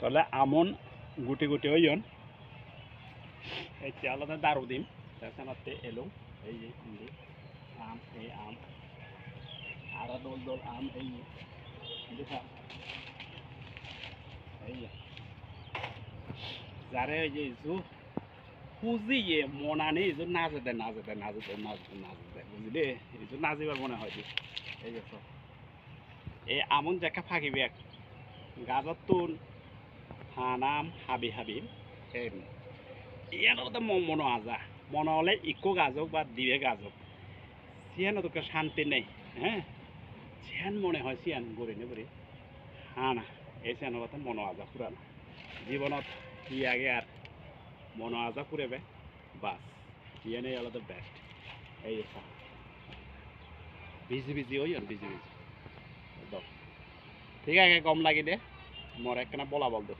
তাহলে আমন গুটি গুটি হইন এই আলাদা দারু দিন তাতে এলো এই যে আম এই আম আর দোল দোল আম এই দেখা এই যারে এই যে খুঁজিয়ে মনা নেই এই না যেতে না যেতে না যেতে না যেতে না যেতে বুঝলি এই না যাবার মনে হয় এই যে এই আমন জায়গা ফাঁকিবে এক গাজর তুন হানাম হাবি হাবি ইয়ার মনো আজা মনে হলে ইকো গাজক বা দিবে গাজক সিয়ানো তোকে শান্তি নেই হ্যাঁ সিয়ান মনে হয় সিয়ান গড়ি নে গড়ি হানা এই সিয়ানোর কথা মনো আজা পুরানো জীবনত ই আগে আর মনো আজা পুরেবে বাস ইয়ানে আলাদা বেস্ট এই বিজি বিজি হই বিজি বিজি ঠিক আছে কম লাগি দে মোর একখানা বলা বলতো